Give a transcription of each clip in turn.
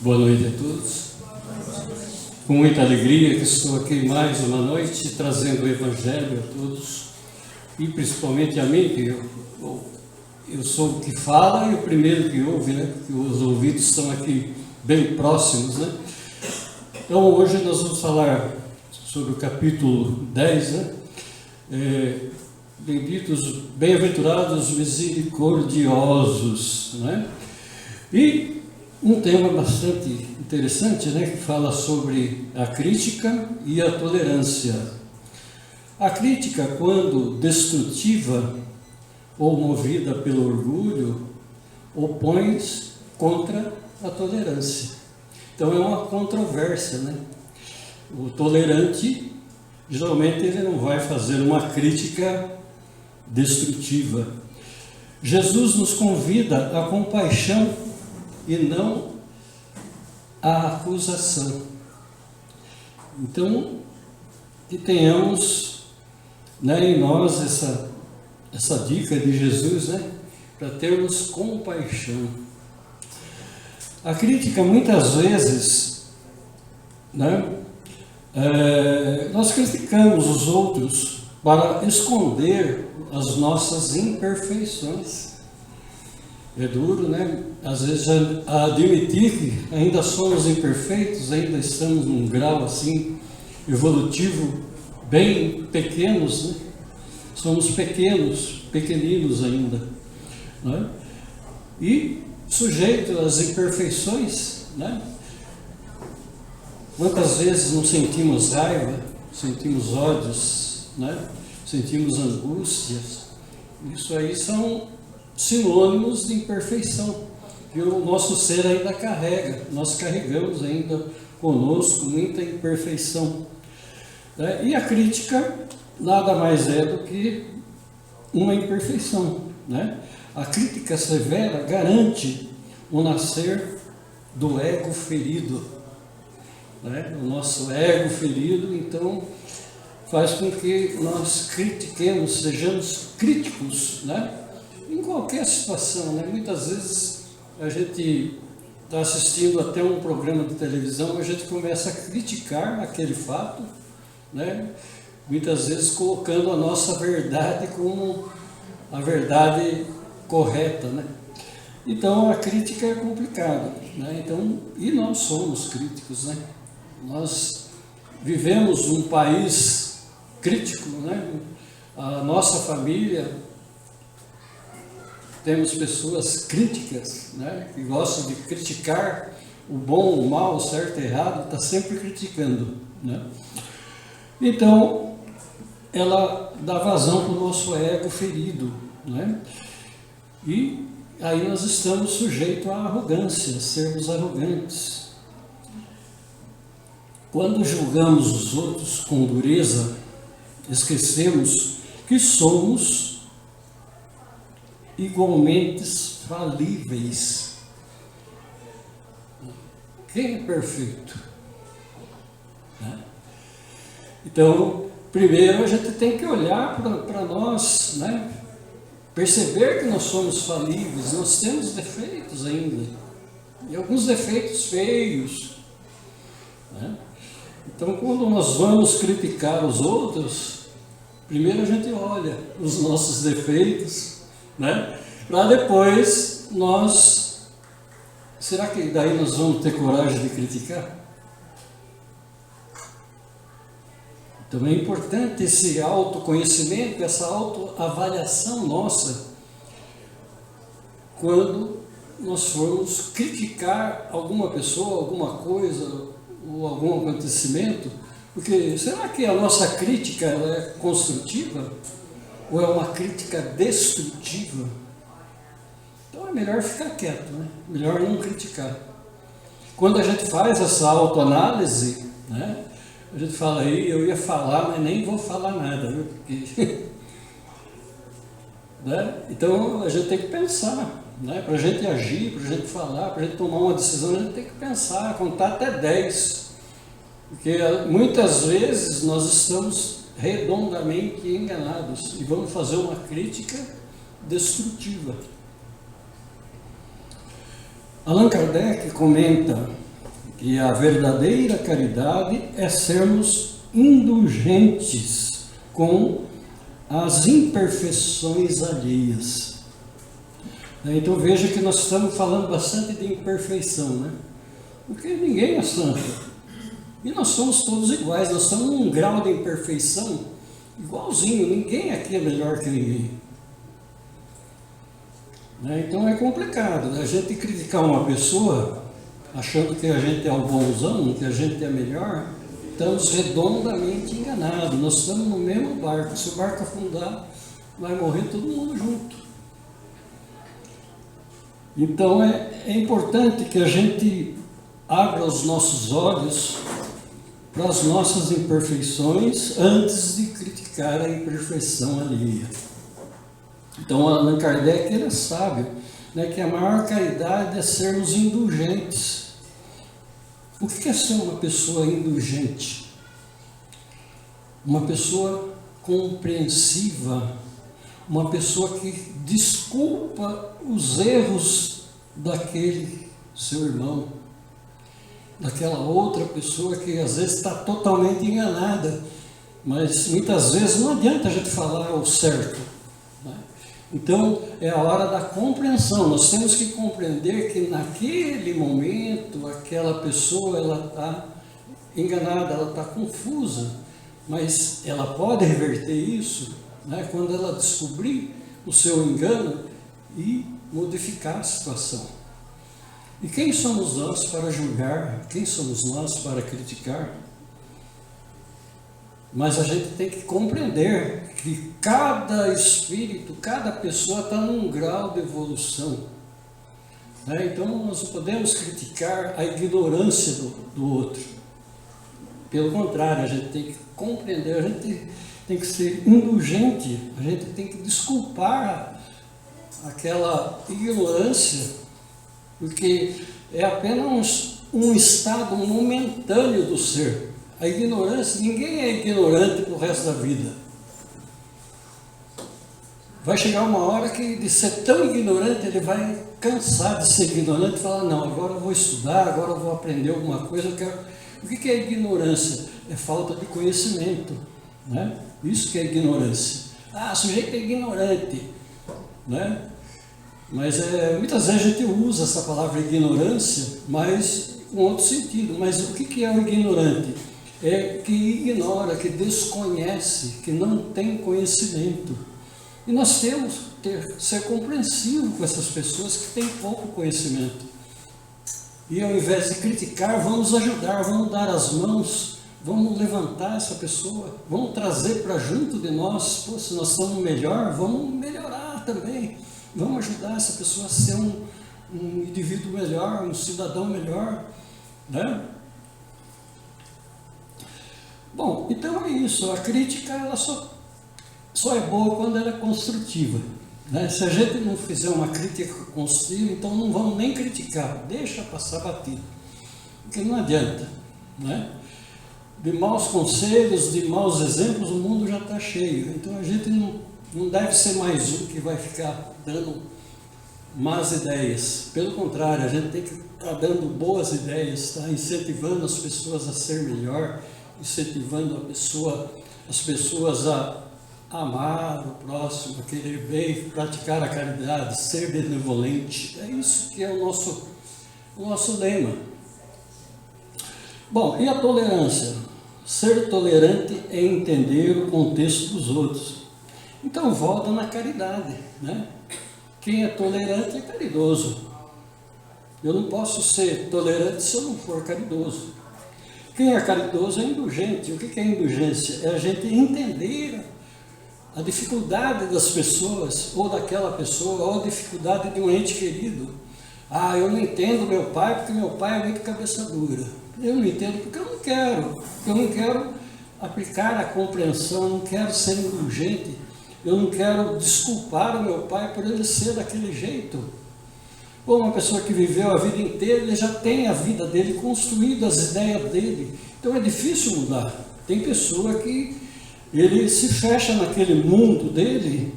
Boa noite a todos. Com muita alegria que estou aqui mais uma noite trazendo o Evangelho a todos e principalmente a mim, que eu sou o que fala e o primeiro que ouve, né? Que os ouvidos estão aqui bem próximos, né? Então hoje nós vamos falar sobre o capítulo 10, né? Bem-aventurados misericordiosos, né? E um tema bastante interessante, né, que fala sobre a crítica e a tolerância. A crítica, quando destrutiva ou movida pelo orgulho, opõe-se contra a tolerância. Então é uma controvérsia, né? O tolerante, geralmente, ele não vai fazer uma crítica destrutiva. Jesus nos convida à compaixão e não à acusação. Então, que tenhamos, né, em nós essa dica de Jesus, né, para termos compaixão. A crítica, muitas vezes, né, nós criticamos os outros para esconder as nossas imperfeições. É duro, né? Às vezes admitir que ainda somos imperfeitos, ainda estamos num grau assim evolutivo bem pequenos, né? Somos pequeninos ainda, né? E sujeitos às imperfeições, né? Quantas vezes não sentimos raiva, sentimos ódios, né? Sentimos angústias? Isso aí são sinônimos de imperfeição que o nosso ser ainda carrega. Nós carregamos ainda conosco muita imperfeição, né? E a crítica nada mais é do que uma imperfeição, né? A crítica severa garante o nascer do ego ferido, né? O nosso ego ferido, então, faz com que nós critiquemos, sejamos críticos, né? Em qualquer situação, né? Muitas vezes a gente está assistindo até um programa de televisão, a gente começa a criticar aquele fato, né? Muitas vezes colocando a nossa verdade como a verdade correta, né? Então a crítica é complicada, né? Então, e nós somos críticos, né? Nós vivemos num país crítico, né? A nossa família, temos pessoas críticas, né, que gostam de criticar o bom, o mal, o certo, o errado, está sempre criticando, né? Então, ela dá vazão para o nosso ego ferido, né? E aí nós estamos sujeitos à arrogância, sermos arrogantes. Quando julgamos os outros com dureza, esquecemos que somos igualmente falíveis. Quem é perfeito? Né? Então, primeiro a gente tem que olhar para nós, né? Perceber que nós somos falíveis, nós temos defeitos ainda, e alguns defeitos feios, né? Então, quando nós vamos criticar os outros, primeiro a gente olha os nossos defeitos, né? Para depois será que daí nós vamos ter coragem de criticar? Então é importante esse autoconhecimento, essa autoavaliação nossa, quando nós formos criticar alguma pessoa, alguma coisa, ou algum acontecimento, porque será que a nossa crítica ela é construtiva? Ou é uma crítica destrutiva? Então é melhor ficar quieto, né? Melhor não criticar. Quando a gente faz essa autoanálise, né? A gente fala aí, eu ia falar, mas nem vou falar nada, viu? Porque né? Então a gente tem que pensar, né? Para a gente agir, para a gente falar, para a gente tomar uma decisão, a gente tem que pensar, contar até 10. Porque muitas vezes nós estamos redondamente enganados e vamos fazer uma crítica destrutiva. Allan Kardec comenta que a verdadeira caridade é sermos indulgentes com as imperfeições alheias. Então veja que nós estamos falando bastante de imperfeição, né? Porque ninguém é santo. E nós somos todos iguais, nós estamos num grau de imperfeição igualzinho, ninguém aqui é melhor que ninguém. Então é complicado a gente criticar uma pessoa achando que a gente é o bonzão, que a gente é melhor. Estamos redondamente enganados, nós estamos no mesmo barco. Se o barco afundar, vai morrer todo mundo junto. Então é importante que a gente abra os nossos olhos para as nossas imperfeições antes de criticar a imperfeição alheia. Então Allan Kardec, ele é sábio, né, que a maior caridade é sermos indulgentes. O que é ser uma pessoa indulgente? Uma pessoa compreensiva, uma pessoa que desculpa os erros daquele seu irmão, daquela outra pessoa que às vezes está totalmente enganada, mas muitas vezes não adianta a gente falar o certo, né? Então é a hora da compreensão. Nós temos que compreender que naquele momento aquela pessoa ela está enganada, ela está confusa, mas ela pode reverter isso, né, quando ela descobrir o seu engano e modificar a situação. E quem somos nós para julgar? Quem somos nós para criticar? Mas a gente tem que compreender que cada espírito, cada pessoa está num grau de evolução. Então nós não podemos criticar a ignorância do outro. Pelo contrário, a gente tem que compreender, a gente tem que ser indulgente, a gente tem que desculpar aquela ignorância, porque é apenas um estado momentâneo do ser. A ignorância, ninguém é ignorante para o resto da vida. Vai chegar uma hora que de ser tão ignorante, ele vai cansar de ser ignorante e falar, não, agora eu vou estudar, agora eu vou aprender alguma coisa, eu quero... O que é ignorância? É falta de conhecimento, né? Isso que é ignorância. O sujeito é ignorante, né? Mas muitas vezes a gente usa essa palavra ignorância, mas com outro sentido. Mas o que é o ignorante? É que ignora, que desconhece, que não tem conhecimento. E nós temos que ser compreensivos com essas pessoas que têm pouco conhecimento. E ao invés de criticar, vamos ajudar, vamos dar as mãos, vamos levantar essa pessoa, vamos trazer para junto de nós. Pô, se nós somos melhor, vamos melhorar também. Vamos ajudar essa pessoa a ser um indivíduo melhor, um cidadão melhor, né? Bom, então é isso. A crítica ela só é boa quando ela é construtiva, né? Se a gente não fizer uma crítica construtiva, então não vamos nem criticar, deixa passar batido, porque não adianta, né? De maus conselhos, de maus exemplos, o mundo já está cheio. Então a gente não deve ser mais um que vai ficar dando más ideias. Pelo contrário, a gente tem que estar dando boas ideias, tá? Incentivando as pessoas a ser melhor, incentivando as pessoas a amar o próximo, a querer bem, praticar a caridade, ser benevolente. É isso que é o nosso lema. Bom, e a tolerância? Ser tolerante é entender o contexto dos outros. Então volta na caridade, né? Quem é tolerante é caridoso. Eu não posso ser tolerante se eu não for caridoso. Quem é caridoso é indulgente. O que é indulgência? É a gente entender a dificuldade das pessoas, ou daquela pessoa, ou a dificuldade de um ente querido. Eu não entendo meu pai porque meu pai é muito cabeça dura. Eu não entendo porque eu não quero. Eu não quero aplicar a compreensão, eu não quero ser indulgente. Eu não quero desculpar o meu pai por ele ser daquele jeito. Ou uma pessoa que viveu a vida inteira, ele já tem a vida dele construída, as ideias dele. Então é difícil mudar. Tem pessoa que ele se fecha naquele mundo dele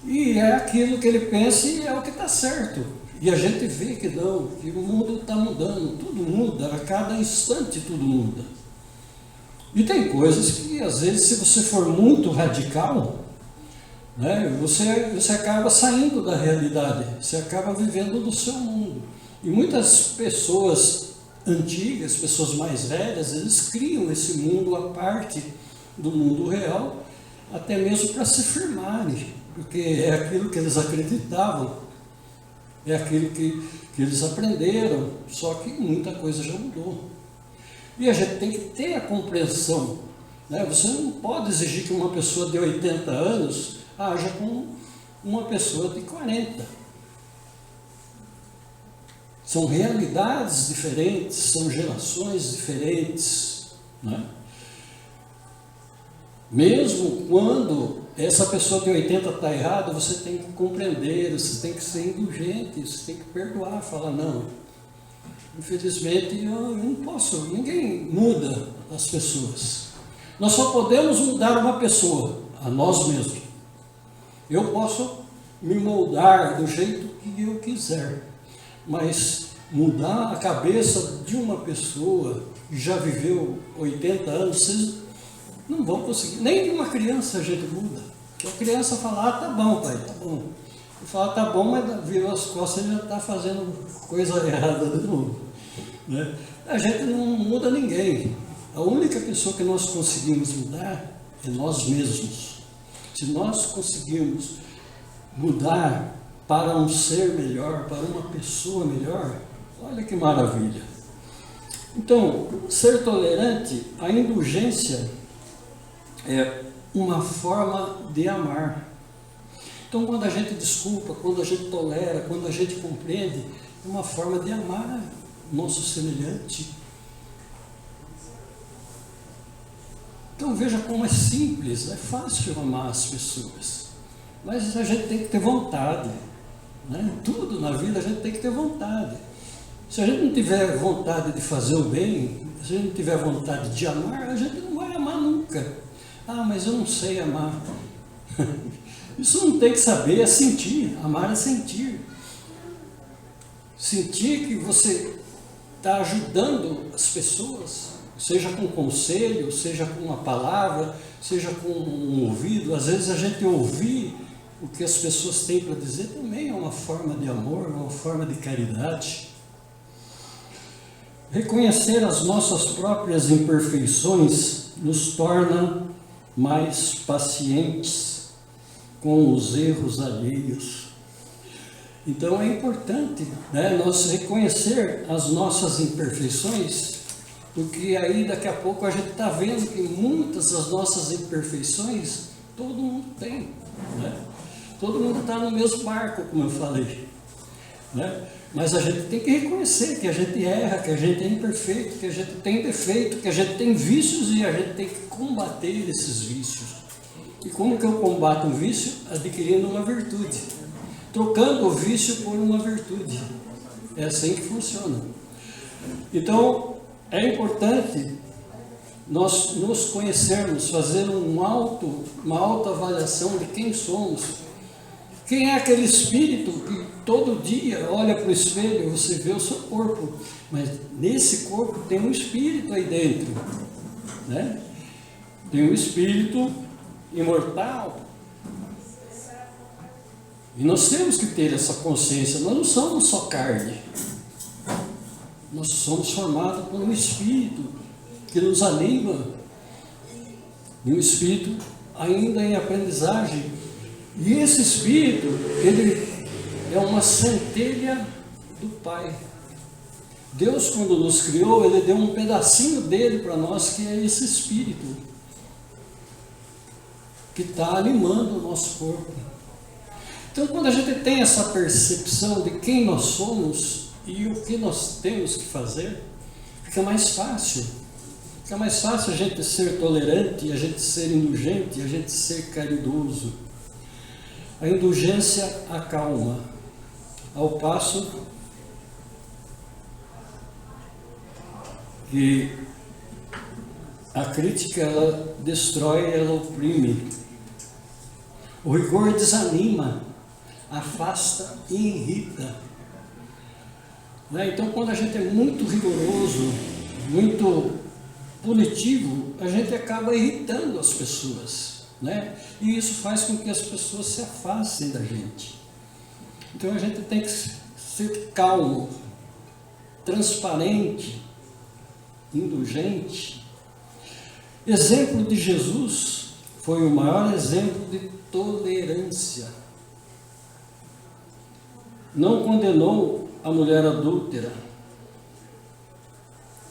e é aquilo que ele pensa e é o que está certo. E a gente vê que não, que o mundo está mudando, tudo muda, a cada instante tudo muda. E tem coisas que, às vezes, se você for muito radical, né, você acaba saindo da realidade, você acaba vivendo do seu mundo. E muitas pessoas antigas, pessoas mais velhas, eles criam esse mundo à parte do mundo real, até mesmo para se firmarem, porque é aquilo que eles acreditavam, é aquilo que eles aprenderam, só que muita coisa já mudou. E a gente tem que ter a compreensão, né? Você não pode exigir que uma pessoa de 80 anos haja como uma pessoa de 40. São realidades diferentes, são gerações diferentes, né? Mesmo quando essa pessoa de 80 está errada, você tem que compreender, você tem que ser indulgente, você tem que perdoar, falar, não, infelizmente eu não posso, ninguém muda as pessoas. Nós só podemos mudar uma pessoa, a nós mesmos. Eu posso me moldar do jeito que eu quiser, mas mudar a cabeça de uma pessoa que já viveu 80 anos, vocês não vão conseguir. Nem de uma criança a gente muda. A criança fala, tá bom, pai, tá bom. Eu falo, tá bom, mas virou as costas e já está fazendo coisa errada de novo, né? A gente não muda ninguém. A única pessoa que nós conseguimos mudar é nós mesmos. Se nós conseguirmos mudar para um ser melhor, para uma pessoa melhor, olha que maravilha. Então, ser tolerante, a indulgência é uma forma de amar. Então, quando a gente desculpa, quando a gente tolera, quando a gente compreende, é uma forma de amar o nosso semelhante. Então, veja como é simples, é fácil amar as pessoas, mas a gente tem que ter vontade, né? Tudo na vida a gente tem que ter vontade. Se a gente não tiver vontade de fazer o bem, se a gente não tiver vontade de amar, a gente não vai amar nunca. Ah, mas eu não sei amar. Isso não tem que saber, é sentir. Amar é sentir. Sentir que você está ajudando as pessoas, seja com conselho, seja com uma palavra, seja com um ouvido. Às vezes a gente ouvir o que as pessoas têm para dizer também é uma forma de amor, uma forma de caridade. Reconhecer as nossas próprias imperfeições nos torna mais pacientes com os erros alheios. Então é importante, né, nós reconhecer as nossas imperfeições, porque aí daqui a pouco a gente está vendo que muitas das nossas imperfeições todo mundo tem, né? Todo mundo está no mesmo barco, como eu falei, né? Mas a gente tem que reconhecer que a gente erra, que a gente é imperfeito, que a gente tem defeito, que a gente tem vícios e a gente tem que combater esses vícios. E como que eu combato um vício? Adquirindo uma virtude, trocando o vício por uma virtude. É assim que funciona. Então, é importante nós nos conhecermos, fazer uma autoavaliação de quem somos. Quem é aquele espírito que todo dia olha para o espelho e você vê o seu corpo, mas nesse corpo tem um espírito aí dentro, né? Tem um espírito imortal. E nós temos que ter essa consciência, nós não somos só carne. Nós somos formados por um espírito que nos anima, e um espírito ainda em aprendizagem. E esse espírito, ele é uma centelha do Pai. Deus, quando nos criou, ele deu um pedacinho dele para nós, que é esse espírito, que está animando o nosso corpo. Então, quando a gente tem essa percepção de quem nós somos e o que nós temos que fazer, fica mais fácil. Fica mais fácil a gente ser tolerante, a gente ser indulgente, a gente ser caridoso. A indulgência acalma, ao passo que a crítica ela destrói, ela oprime. O rigor desanima, afasta e irrita. né? Então, quando a gente é muito rigoroso, muito punitivo, a gente acaba irritando as pessoas, né? E isso faz com que as pessoas se afastem da gente. Então, a gente tem que ser calmo, transparente, indulgente. Exemplo de Jesus foi o maior exemplo de tolerância. Não condenou a mulher adúltera.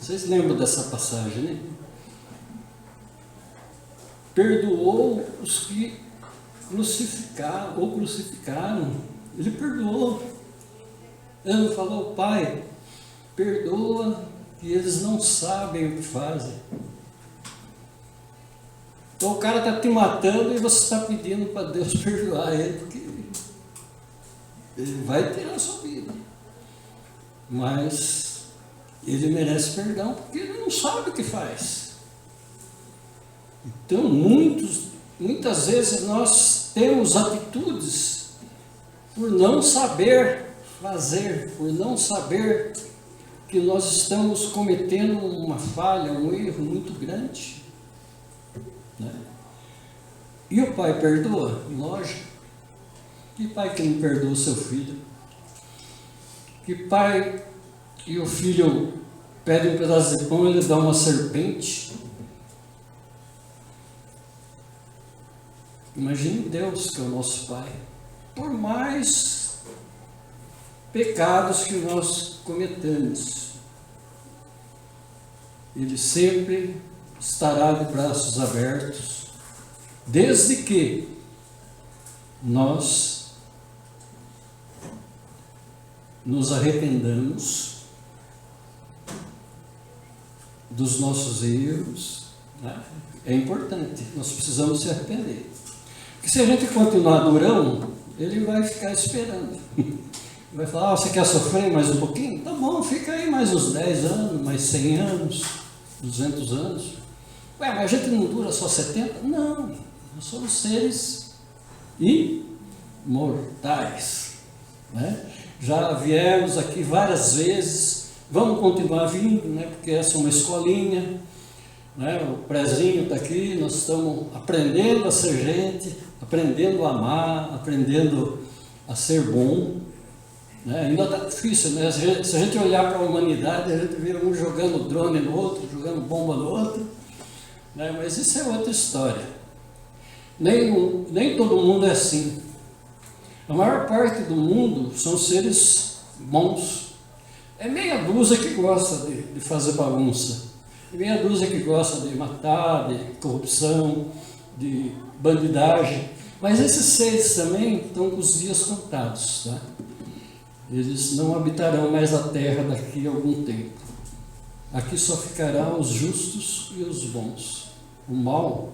Vocês lembram dessa passagem, né? Perdoou os que crucificaram. Ele perdoou. Ele não falou: Pai, perdoa, que eles não sabem o que fazem. Então o cara está te matando e você está pedindo para Deus perdoar ele, porque ele vai tirar a sua vida. Mas ele merece perdão, porque ele não sabe o que faz. Então, muitas vezes nós temos atitudes por não saber fazer, por não saber que nós estamos cometendo uma falha, um erro muito grande, né? E o pai perdoa? Lógico. Que pai que não perdoa o seu filho? Que pai e o filho pede um pedaço de pão e ele dá uma serpente? Imagine Deus, que é o nosso Pai. Por mais pecados que nós cometamos, Ele sempre estará de braços abertos, desde que nós nos arrependamos dos nossos erros, né? É importante, nós precisamos se arrepender. Porque se a gente continuar durão, ele vai ficar esperando. Vai falar: você quer sofrer mais um pouquinho? Tá bom, fica aí mais uns 10 anos, mais 100 anos, 200 anos. Ué, mas a gente não dura só 70? Não, nós somos seres imortais, né? Já viemos aqui várias vezes, vamos continuar vindo, né? Porque essa é uma escolinha, né? O prezinho está aqui, nós estamos aprendendo a ser gente, aprendendo a amar, aprendendo a ser bom, né? Ainda está difícil, né? Se a gente olhar para a humanidade, a gente vê um jogando drone no outro, jogando bomba no outro, né? Mas isso é outra história. Nem todo mundo é assim. A maior parte do mundo são seres bons. É meia dúzia que gosta de fazer bagunça, meia dúzia que gosta de matar, de corrupção, de bandidagem. Mas esses seres também estão com os dias contados, tá? Eles não habitarão mais a terra daqui a algum tempo. Aqui só ficarão os justos e os bons. O mal.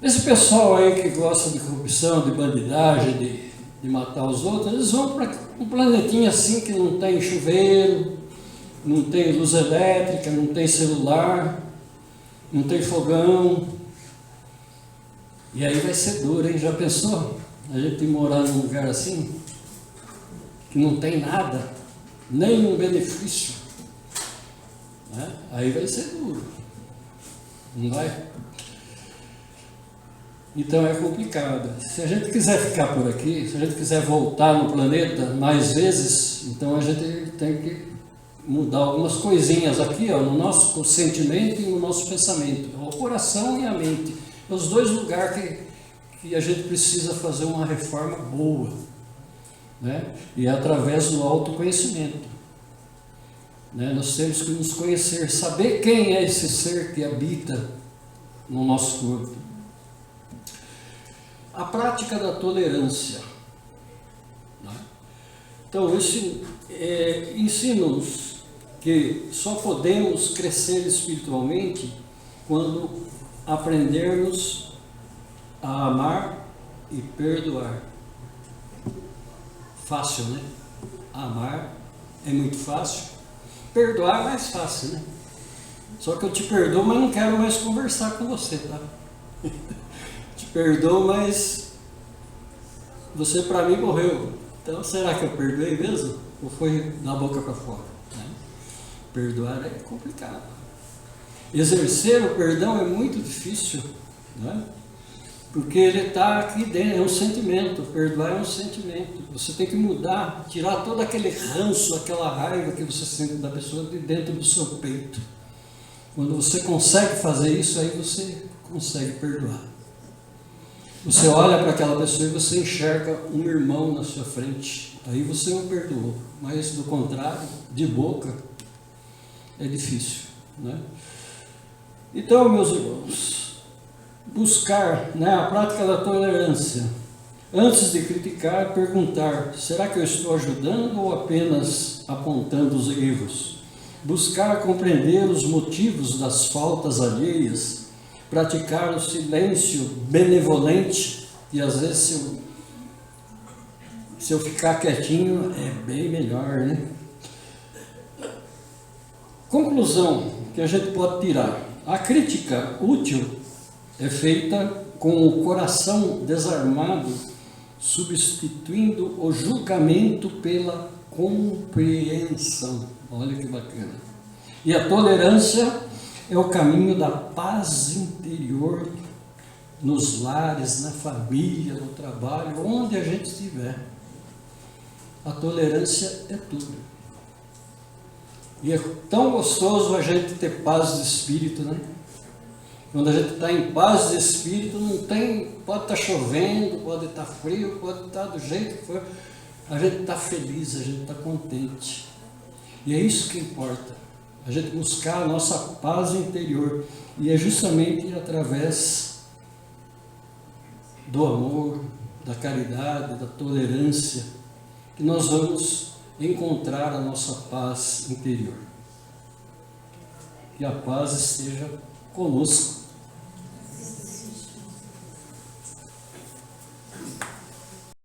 Esse pessoal aí que gosta de corrupção, de bandidagem, de matar os outros, eles vão para um planetinha assim que não tem chuveiro, não tem luz elétrica, não tem celular, não tem fogão. E aí vai ser duro, hein? Já pensou? A gente morar num lugar assim, que não tem nada, nenhum benefício, né? Aí vai ser duro, não vai? Então é complicado. Se a gente quiser ficar por aqui, se a gente quiser voltar no planeta mais vezes, então a gente tem que mudar algumas coisinhas aqui, ó, no nosso sentimento e no nosso pensamento, o coração e a mente. Os dois lugares que a gente precisa fazer uma reforma boa, né? E é através do autoconhecimento, né? Nós temos que nos conhecer, saber quem é esse ser que habita no nosso corpo. A prática da tolerância, né? Então, isso ensina-nos que só podemos crescer espiritualmente quando aprendermos a amar e perdoar. Fácil, né? Amar é muito fácil, perdoar é mais fácil, né? Só que eu te perdoo, mas não quero mais conversar com você, tá? Te perdoo, mas você para mim morreu. Então, será que eu perdoei mesmo? Ou foi da boca para fora? Né? Perdoar é complicado. Exercer o perdão é muito difícil, né? Porque ele está aqui dentro, é um sentimento. Perdoar é um sentimento. Você tem que mudar, tirar todo aquele ranço, aquela raiva que você sente da pessoa de dentro do seu peito. Quando você consegue fazer isso, aí você consegue perdoar. Você olha para aquela pessoa e você enxerga um irmão na sua frente. Aí você o perdoou. Mas do contrário, de boca, é difícil, né? Então, meus irmãos, buscar, né, a prática da tolerância. Antes de criticar, perguntar: será que eu estou ajudando ou apenas apontando os erros? Buscar compreender os motivos das faltas alheias. Praticar o silêncio benevolente. E às vezes, se eu ficar quietinho, é bem melhor, né? Conclusão que a gente pode tirar: a crítica útil é feita com o coração desarmado, substituindo o julgamento pela compreensão. Olha que bacana. E a tolerância é o caminho da paz interior nos lares, na família, no trabalho, onde a gente estiver. A tolerância é tudo. E é tão gostoso a gente ter paz de espírito, né? Quando a gente está em paz de espírito, não tem, pode estar chovendo, pode estar frio, pode estar do jeito que for, a gente está feliz, a gente está contente. E é isso que importa, a gente buscar a nossa paz interior. E é justamente através do amor, da caridade, da tolerância, que nós vamos encontrar a nossa paz interior. Que a paz esteja conosco.